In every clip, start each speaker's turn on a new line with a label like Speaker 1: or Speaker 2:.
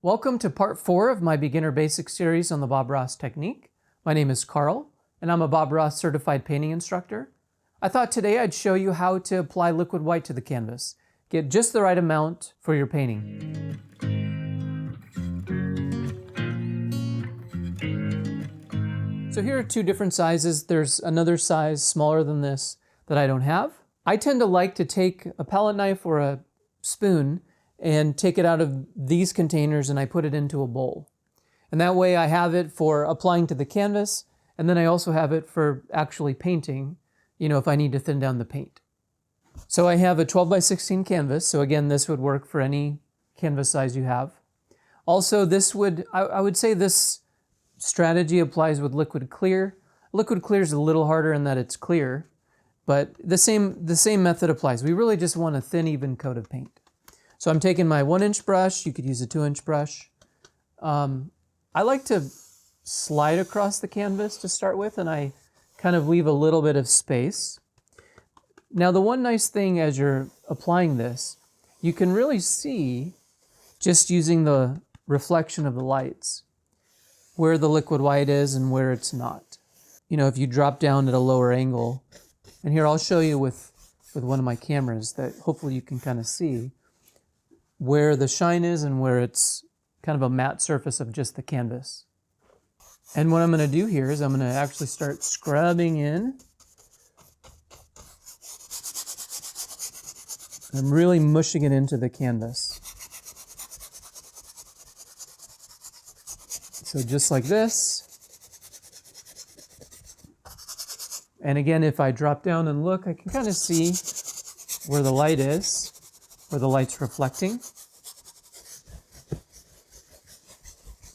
Speaker 1: Welcome to part 4 of my Beginner Basics series on the Bob Ross technique. My name is Carl, and I'm a Bob Ross certified painting instructor. I thought today I'd show you how to apply liquid white to the canvas. Get just the right amount for your painting. So here are two different sizes. There's another size smaller than this that I don't have. I tend to like to take a palette knife or a spoon and take it out of these containers and I put it into a bowl. And that way I have it for applying to the canvas, and then I also have it for actually painting, if I need to thin down the paint. So I have a 12 by 16 canvas, so again, this would work for any canvas size you have. Also, I would say this strategy applies with liquid clear. Liquid clear is a little harder in that it's clear, but the same method applies. We really just want a thin, even coat of paint. So I'm taking my 1-inch brush. You could use a 2-inch brush. I like to slide across the canvas to start with, and I kind of leave a little bit of space. Now, the one nice thing as you're applying this, you can really see, just using the reflection of the lights, where the liquid white is and where it's not. If you drop down at a lower angle, and here I'll show you with one of my cameras that hopefully you can kind of see where the shine is and where it's kind of a matte surface of just the canvas. And what I'm going to do here is I'm going to actually start scrubbing in. I'm really mushing it into the canvas. So just like this. And again, if I drop down and look, I can kind of see where the light is, where the light's reflecting.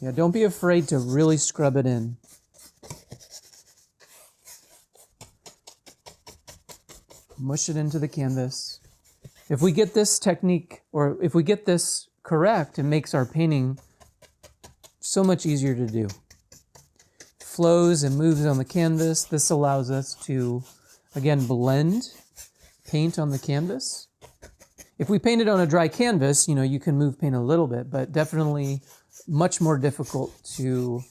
Speaker 1: Yeah, don't be afraid to really scrub it in. Mush it into the canvas. If we get this technique, or if we get this correct, it makes our painting so much easier to do. Flows and moves on the canvas. This allows us to, again, blend paint on the canvas. If we paint it on a dry canvas, you can move paint a little bit, but definitely much more difficult to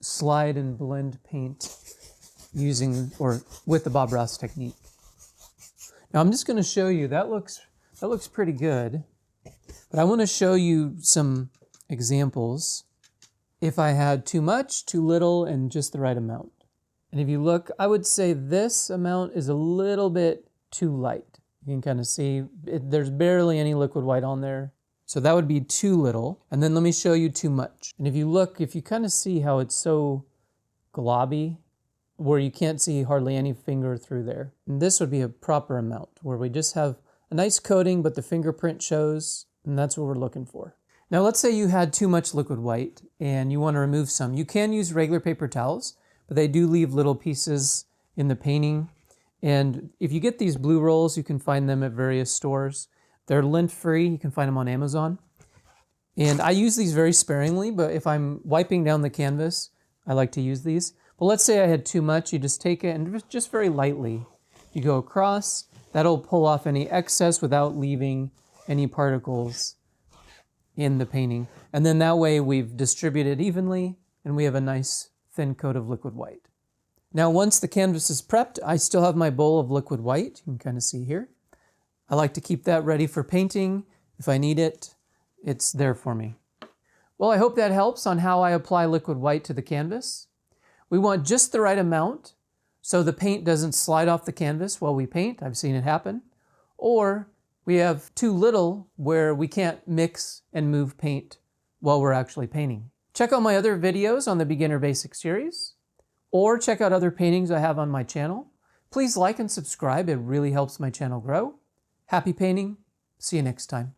Speaker 1: slide and blend paint using or with the Bob Ross technique. Now I'm just going to show you, that looks pretty good, but I want to show you some examples if I had too much, too little, and just the right amount. And if you look, I would say this amount is a little bit too light. You can kind of see there's barely any liquid white on there. So that would be too little. And then let me show you too much. And if you look, if you kind of see how it's so globby, where you can't see hardly any finger through there. And this would be a proper amount, where we just have a nice coating, but the fingerprint shows, and that's what we're looking for. Now let's say you had too much liquid white and you want to remove some. You can use regular paper towels, but they do leave little pieces in the painting. And if you get these blue rolls, you can find them at various stores. They're lint-free. You can find them on Amazon. And I use these very sparingly, but if I'm wiping down the canvas, I like to use these. But let's say I had too much. You just take it and just very lightly, you go across. That'll pull off any excess without leaving any particles in the painting. And then that way we've distributed evenly and we have a nice thin coat of liquid white. Now, once the canvas is prepped, I still have my bowl of liquid white. You can kind of see here. I like to keep that ready for painting. If I need it, it's there for me. Well, I hope that helps on how I apply liquid white to the canvas. We want just the right amount so the paint doesn't slide off the canvas while we paint. I've seen it happen. Or we have too little where we can't mix and move paint while we're actually painting. Check out my other videos on the Beginner Basics series, or check out other paintings I have on my channel. Please like and subscribe. It really helps my channel grow. Happy painting. See you next time.